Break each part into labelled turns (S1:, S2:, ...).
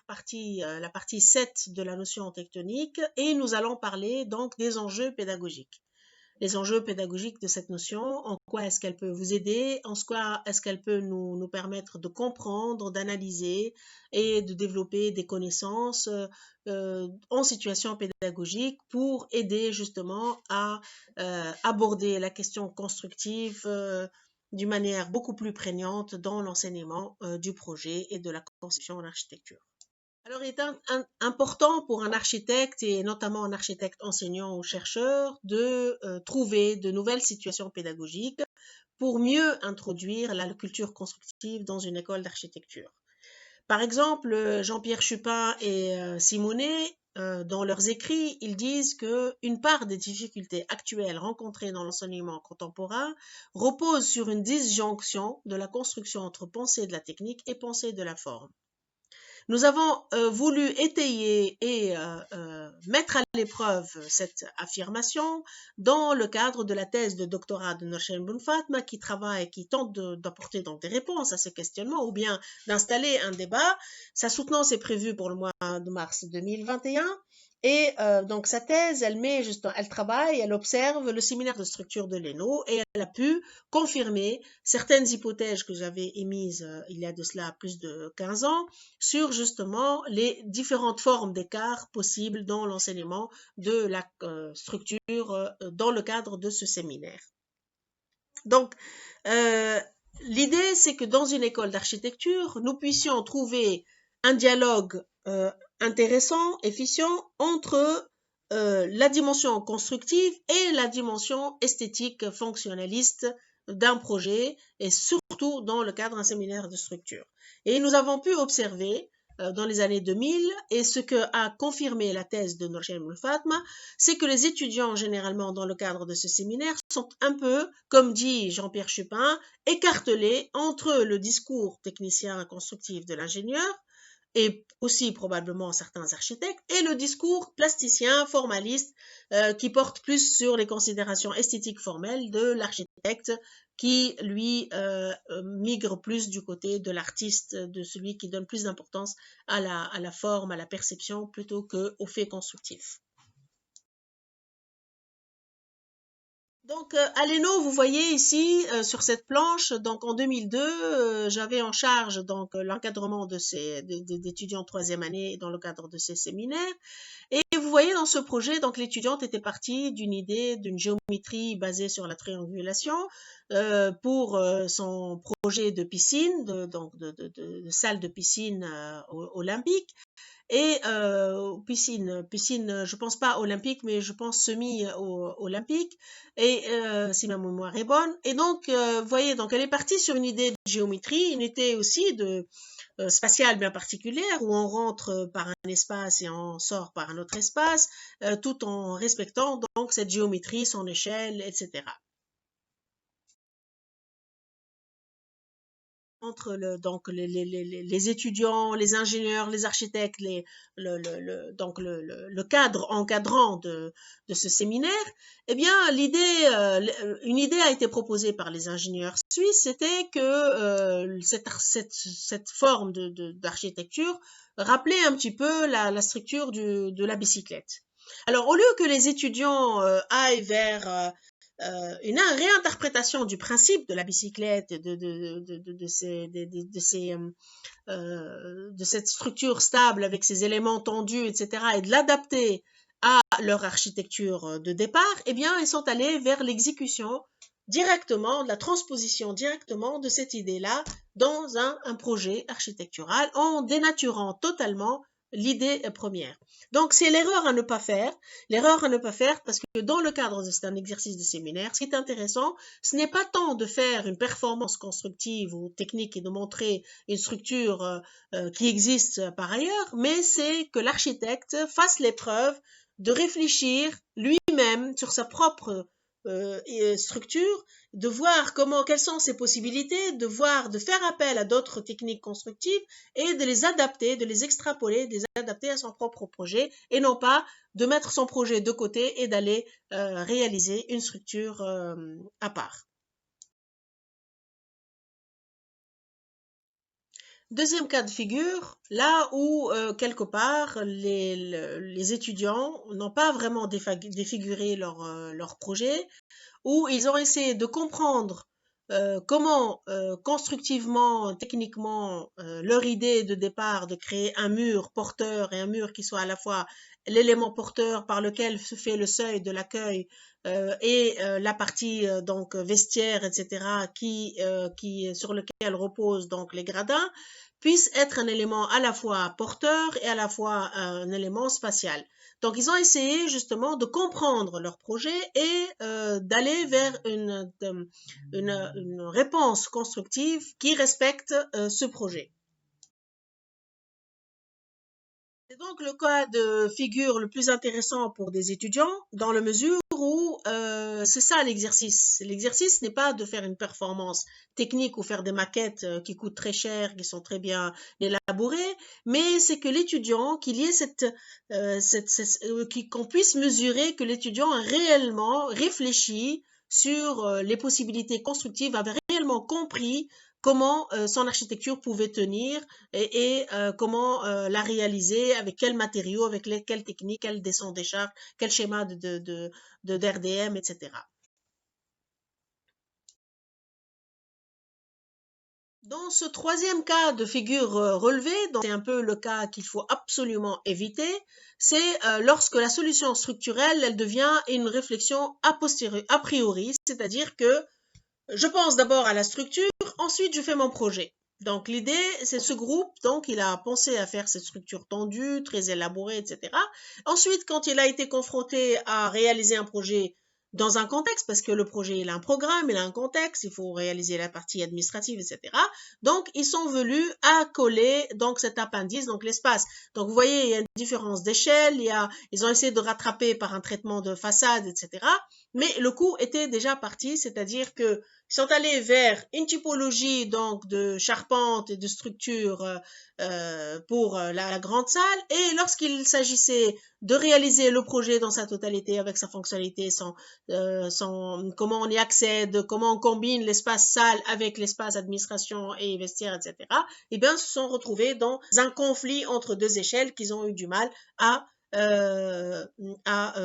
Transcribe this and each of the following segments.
S1: partie, la partie 7 de la notion tectonique, et nous allons parler donc des enjeux pédagogiques. Les enjeux pédagogiques de cette notion, en quoi est-ce qu'elle peut vous aider, en quoi est-ce qu'elle peut nous permettre de comprendre, d'analyser et de développer des connaissances en situation pédagogique pour aider justement à aborder la question constructive d'une manière beaucoup plus prégnante dans l'enseignement du projet et de la conception en architecture. Alors, il est important pour un architecte, et notamment un architecte enseignant ou chercheur, de trouver de nouvelles situations pédagogiques pour mieux introduire la culture constructive dans une école d'architecture. Par exemple, Jean-Pierre Chupin et Simonet, dans leurs écrits, ils disent qu'une part des difficultés actuelles rencontrées dans l'enseignement contemporain repose sur une disjonction de la construction entre pensée de la technique et pensée de la forme. Nous avons voulu étayer et mettre à l'épreuve cette affirmation dans le cadre de la thèse de doctorat de Norshahin Benfatma qui travaille, qui tente d'apporter donc des réponses à ces questionnements ou bien d'installer un débat. Sa soutenance est prévue pour le mois de mars 2021. Et donc sa thèse, elle travaille, elle observe le séminaire de structure de l'ENO et elle a pu confirmer certaines hypothèses que j'avais émises il y a de cela plus de 15 ans sur justement les différentes formes d'écart possibles dans l'enseignement de la structure dans le cadre de ce séminaire. Donc, l'idée, c'est que dans une école d'architecture, nous puissions trouver un dialogue intéressant, efficient, entre la dimension constructive et la dimension esthétique fonctionnaliste d'un projet, et surtout dans le cadre d'un séminaire de structure. Et nous avons pu observer dans les années 2000, et ce que a confirmé la thèse de Norshahin Benfatma, c'est que les étudiants, généralement dans le cadre de ce séminaire, sont un peu, comme dit Jean-Pierre Chupin, écartelés entre le discours technicien constructif de l'ingénieur, et aussi probablement certains architectes, et le discours plasticien, formaliste, qui porte plus sur les considérations esthétiques formelles de l'architecte, qui, lui, migre plus du côté de l'artiste, de celui qui donne plus d'importance à la forme, à la perception, plutôt qu'au fait constructif. Donc, à l'ENO, vous voyez ici sur cette planche, donc en 2002, j'avais en charge donc l'encadrement d'étudiants de troisième année dans le cadre de ces séminaires. Et vous voyez dans ce projet, donc l'étudiante était partie d'une idée d'une géométrie basée sur la triangulation pour son projet de piscine, de salle de piscine olympique. Et piscine, je pense pas olympique, mais je pense semi-olympique, et si ma mémoire est bonne. Et donc, vous voyez, donc elle est partie sur une idée de géométrie, une idée aussi de spatiale bien particulière, où on rentre par un espace et on sort par un autre espace, tout en respectant donc cette géométrie, son échelle, etc. Entre donc les étudiants, les ingénieurs, les architectes, le cadre encadrant de ce séminaire, eh bien une idée a été proposée par les ingénieurs suisses, c'était que cette forme d'architecture rappelait un petit peu la structure de la bicyclette. Alors, au lieu que les étudiants aillent vers une réinterprétation du principe de la bicyclette, de cette structure stable avec ses éléments tendus, etc., et de l'adapter à leur architecture de départ, eh bien, ils sont allés vers l'exécution directement, de la transposition directement de cette idée-là dans un projet architectural en dénaturant totalement l'idée première. Donc, c'est l'erreur à ne pas faire. L'erreur à ne pas faire parce que dans le cadre d'un exercice de séminaire, ce qui est intéressant, ce n'est pas tant de faire une performance constructive ou technique et de montrer une structure qui existe par ailleurs, mais c'est que l'architecte fasse l'épreuve de réfléchir lui-même sur sa propre structure, de voir quelles sont ses possibilités, de faire appel à d'autres techniques constructives et de les adapter, de les extrapoler, de les adapter à son propre projet et non pas de mettre son projet de côté et d'aller réaliser une structure à part. Deuxième cas de figure, là où quelque part les étudiants n'ont pas vraiment défiguré leur projet, où ils ont essayé de comprendre comment constructivement, techniquement, leur idée de départ de créer un mur porteur et un mur qui soit à la fois l'élément porteur par lequel se fait le seuil de l'accueil et la partie donc vestiaire, etc., qui sur lequel reposent donc les gradins, puisse être un élément à la fois porteur et à la fois un élément spatial. Donc, ils ont essayé justement de comprendre leur projet et d'aller vers une réponse constructive qui respecte ce projet. C'est donc le cas de figure le plus intéressant pour des étudiants dans la mesure où c'est ça l'exercice. L'exercice n'est pas de faire une performance technique ou faire des maquettes qui coûtent très cher, qui sont très bien élaborées, mais c'est que l'étudiant, qu'il y ait qu'on puisse mesurer que l'étudiant a réellement réfléchi sur les possibilités constructives, avait réellement compris comment son architecture pouvait tenir et comment la réaliser, avec quels matériaux, avec quelles techniques, quel descente des charges, quel schéma d'RDM, etc. Dans ce troisième cas de figure relevée, c'est un peu le cas qu'il faut absolument éviter, c'est lorsque la solution structurelle, elle devient une réflexion a priori, c'est-à-dire que je pense d'abord à la structure, ensuite je fais mon projet. Donc l'idée, c'est ce groupe, donc il a pensé à faire cette structure tendue, très élaborée, etc. Ensuite, quand il a été confronté à réaliser un projet dans un contexte, parce que le projet, il a un programme, il a un contexte, il faut réaliser la partie administrative, etc. Donc, ils sont venus à coller donc cet appendice, donc l'espace. Donc, vous voyez, il y a une différence d'échelle, ils ont essayé de rattraper par un traitement de façade, etc. Mais le coup était déjà parti, c'est-à-dire que ils sont allés vers une typologie donc de charpente et de structure pour la grande salle. Et lorsqu'il s'agissait de réaliser le projet dans sa totalité avec sa fonctionnalité, comment on y accède, comment on combine l'espace salle avec l'espace administration et vestiaire, etc., eh bien, se sont retrouvés dans un conflit entre deux échelles qu'ils ont eu du mal à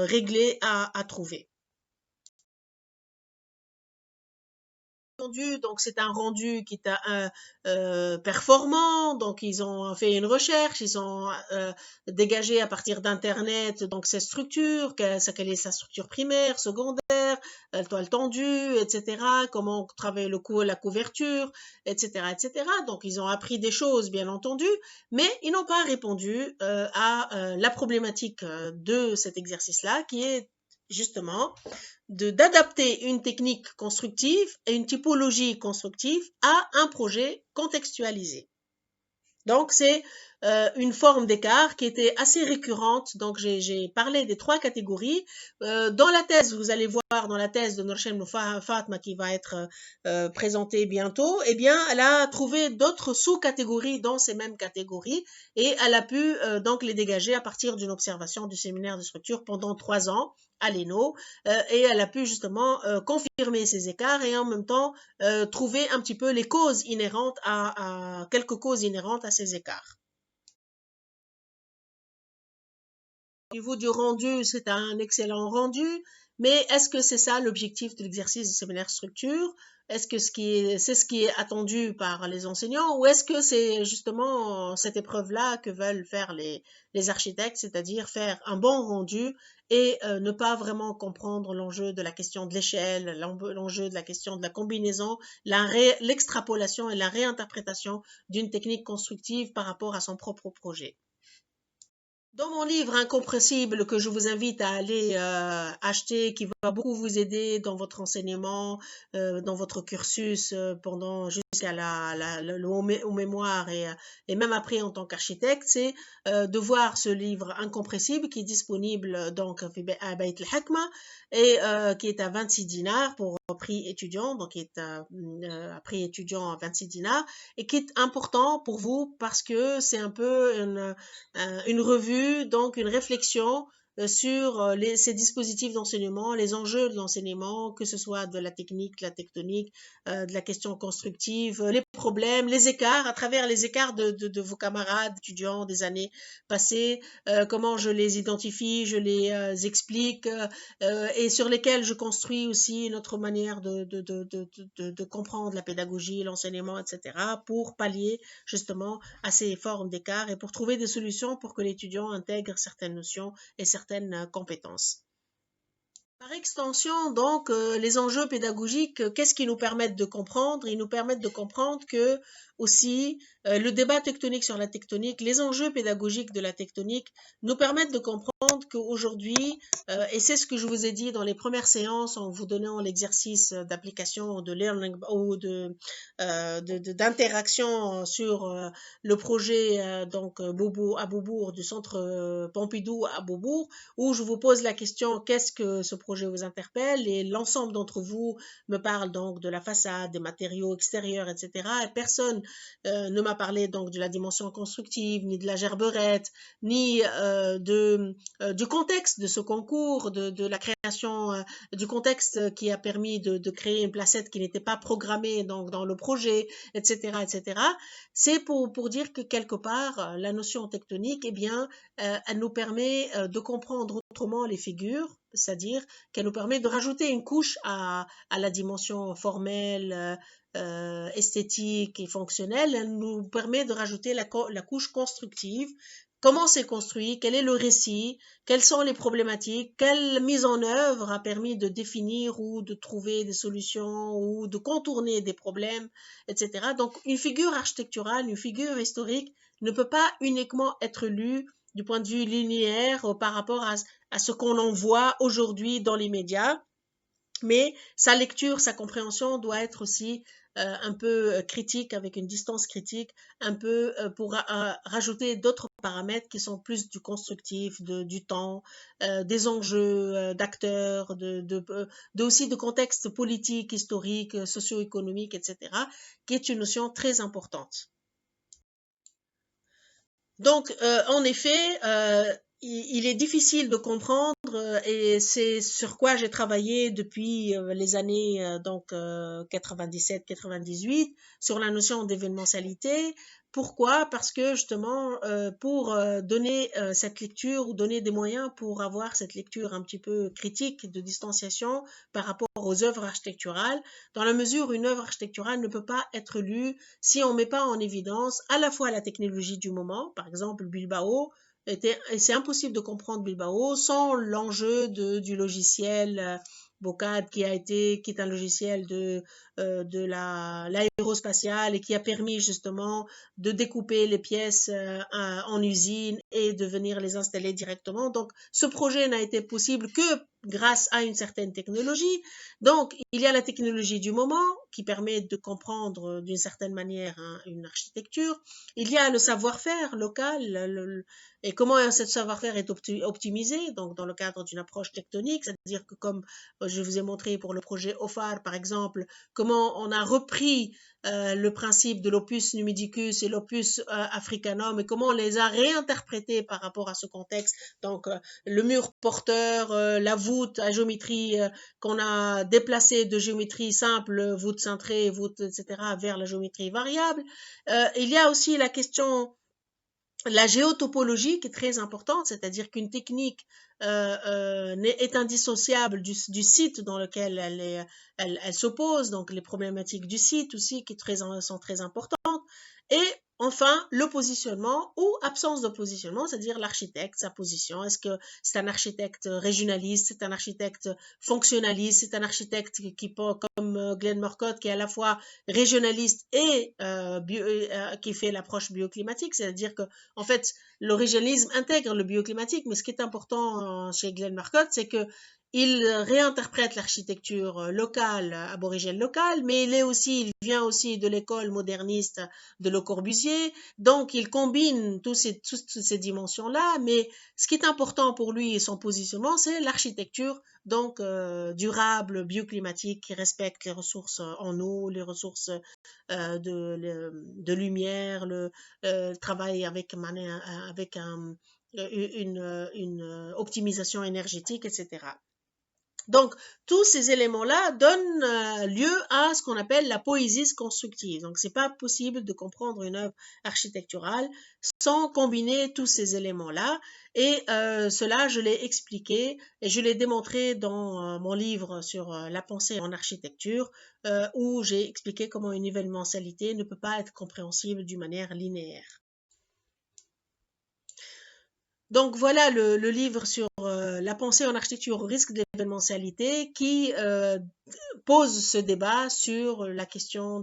S1: régler, à trouver. Donc c'est un rendu qui est performant, donc ils ont fait une recherche, ils ont dégagé à partir d'internet donc ces structures, quelle est sa structure primaire, secondaire, toile tendue, etc., comment travailler la couverture, etc., etc. Donc ils ont appris des choses bien entendu, mais ils n'ont pas répondu à la problématique de cet exercice-là, qui est justement d'adapter une technique constructive et une typologie constructive à un projet contextualisé. Donc, c'est une forme d'écart qui était assez récurrente. Donc, j'ai parlé des trois catégories. Dans la thèse, vous allez voir dans la thèse de Norshem Fatma qui va être présentée bientôt, eh bien, elle a trouvé d'autres sous-catégories dans ces mêmes catégories et elle a pu donc les dégager à partir d'une observation du séminaire de structure pendant 3 ans à l'ENO et elle a pu justement confirmer ces écarts et en même temps trouver un petit peu les causes inhérentes quelques causes inhérentes à ces écarts. Au niveau du rendu, c'est un excellent rendu, mais est-ce que c'est ça l'objectif de l'exercice de séminaire structure? Est-ce que c'est ce qui est attendu par les enseignants ou est-ce que c'est justement cette épreuve-là que veulent faire les architectes, c'est-à-dire faire un bon rendu et ne pas vraiment comprendre l'enjeu de la question de l'échelle, l'enjeu de la question de la combinaison, l'extrapolation et la réinterprétation d'une technique constructive par rapport à son propre projet. Dans mon livre Incompressible, que je vous invite à aller acheter, qui va beaucoup vous aider dans votre enseignement, dans votre cursus pendant jusqu'à au mémoire et même après en tant qu'architecte, c'est de voir ce livre Incompressible qui est disponible donc à Beit al-Hikma et qui est à 26 dinars pour prix étudiant, donc qui est à prix étudiant à 26 dinars et qui est important pour vous parce que c'est un peu une revue, donc une réflexion sur ces dispositifs d'enseignement, les enjeux de l'enseignement, que ce soit de la technique, de la tectonique, de la question constructive, les problèmes, les écarts, à travers les écarts de vos camarades étudiants des années passées, comment je les identifie, je les explique, et sur lesquels je construis aussi notre manière de comprendre la pédagogie, l'enseignement, etc., pour pallier justement à ces formes d'écart et pour trouver des solutions pour que l'étudiant intègre certaines notions et certaines compétences. Par extension, donc, les enjeux pédagogiques, qu'est-ce qu'ils nous permettent de comprendre? Ils nous permettent de comprendre que aussi le débat tectonique sur la tectonique, les enjeux pédagogiques de la tectonique nous permettent de comprendre qu'aujourd'hui, et c'est ce que je vous ai dit dans les premières séances en vous donnant l'exercice d'application de learning ou d'interaction sur le projet donc Beaubourg à Beaubourg du centre Pompidou à Beaubourg, où je vous pose la question qu'est-ce que ce projet vous interpelle et l'ensemble d'entre vous me parle donc de la façade, des matériaux extérieurs, etc. Et personne ne m'a parlé donc de la dimension constructive, ni de la gerberette, ni du contexte de ce concours, de la création, du contexte qui a permis de créer une placette qui n'était pas programmée donc, dans le projet, etc. etc. C'est pour dire que quelque part, la notion tectonique, eh bien, elle nous permet de comprendre autrement les figures, c'est-à-dire qu'elle nous permet de rajouter une couche à la dimension formelle, esthétique et fonctionnelle. Elle nous permet de rajouter la couche constructive. Comment c'est construit, quel est le récit, quelles sont les problématiques, quelle mise en œuvre a permis de définir ou de trouver des solutions ou de contourner des problèmes, etc. Donc une figure architecturale, une figure historique ne peut pas uniquement être lue du point de vue linéaire par rapport à ce qu'on en voit aujourd'hui dans les médias, mais sa lecture, sa compréhension doit être aussi un peu critique, avec une distance critique, un peu pour rajouter d'autres paramètres qui sont plus du constructif, du temps, des enjeux d'acteurs, aussi de contexte politique, historique, socio-économique, etc., qui est une notion très importante. Donc, en effet, il est difficile de comprendre et c'est sur quoi j'ai travaillé depuis les années donc 97-98 sur la notion d'événementialité. Pourquoi? Parce que justement, pour donner cette lecture ou donner des moyens pour avoir cette lecture un petit peu critique de distanciation par rapport aux œuvres architecturales, dans la mesure où une œuvre architecturale ne peut pas être lue si on ne met pas en évidence à la fois la technologie du moment, par exemple Bilbao, et c'est impossible de comprendre Bilbao sans l'enjeu du logiciel Bocad qui est un logiciel de l'aérospatiale et qui a permis justement de découper les pièces en usine et de venir les installer directement. Donc, ce projet n'a été possible que grâce à une certaine technologie. Donc, il y a la technologie du moment qui permet de comprendre d'une certaine manière une architecture. Il y a le savoir-faire local, et comment ce savoir-faire est optimisé, donc dans le cadre d'une approche tectonique, c'est-à-dire que comme je vous ai montré pour le projet OFAR, par exemple, comment on a repris le principe de l'opus numidicus et l'opus africanum et comment on les a réinterprétés par rapport à ce contexte. Donc, le mur porteur, la voûte à géométrie qu'on a déplacée de géométrie simple, voûte cintrée, voûte, etc., vers la géométrie variable. Il y a aussi la question la géotopologie qui est très importante, c'est-à-dire qu'une technique est indissociable du site dans lequel elle s'oppose, donc les problématiques du site aussi qui sont très importantes. Et enfin, le positionnement ou absence de positionnement, c'est-à-dire l'architecte, sa position. Est-ce que c'est un architecte régionaliste, c'est un architecte fonctionnaliste, c'est un architecte comme Glenn Murcutt qui est à la fois régionaliste et qui fait l'approche bioclimatique, c'est-à-dire que en fait, le régionalisme intègre le bioclimatique, mais ce qui est important chez Glenn Murcutt, c'est que il réinterprète l'architecture locale, aborigène locale, mais il vient aussi de l'école moderniste de Le Corbusier, donc il combine toutes ces dimensions-là, mais ce qui est important pour lui et son positionnement, c'est l'architecture donc durable, bioclimatique, qui respecte les ressources en eau, les ressources de lumière, le travail avec une optimisation énergétique, etc. Donc, tous ces éléments-là donnent lieu à ce qu'on appelle la poésie constructive. Donc, c'est pas possible de comprendre une œuvre architecturale sans combiner tous ces éléments-là. Et cela, je l'ai expliqué et je l'ai démontré dans mon livre sur la pensée en architecture, où j'ai expliqué comment une événementialité ne peut pas être compréhensible d'une manière linéaire. Donc voilà le livre sur la pensée en architecture au risque d'événementialité qui pose ce débat sur la question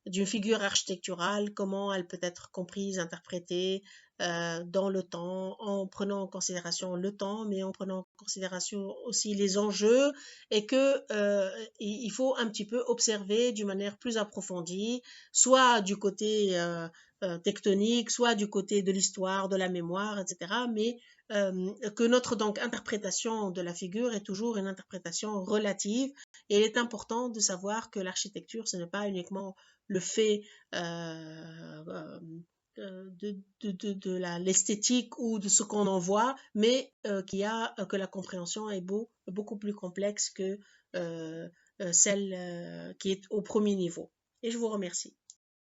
S1: d'une figure architecturale, comment elle peut être comprise, interprétée dans le temps, en prenant en considération le temps, mais en prenant en considération aussi les enjeux, et que il faut un petit peu observer d'une manière plus approfondie, soit du côté tectonique, soit du côté de l'histoire, de la mémoire, etc. Mais que notre donc interprétation de la figure est toujours une interprétation relative, et il est important de savoir que l'architecture, ce n'est pas uniquement le fait de l'esthétique ou de ce qu'on en voit, mais que la compréhension est beaucoup plus complexe que celle qui est au premier niveau. Et je vous remercie.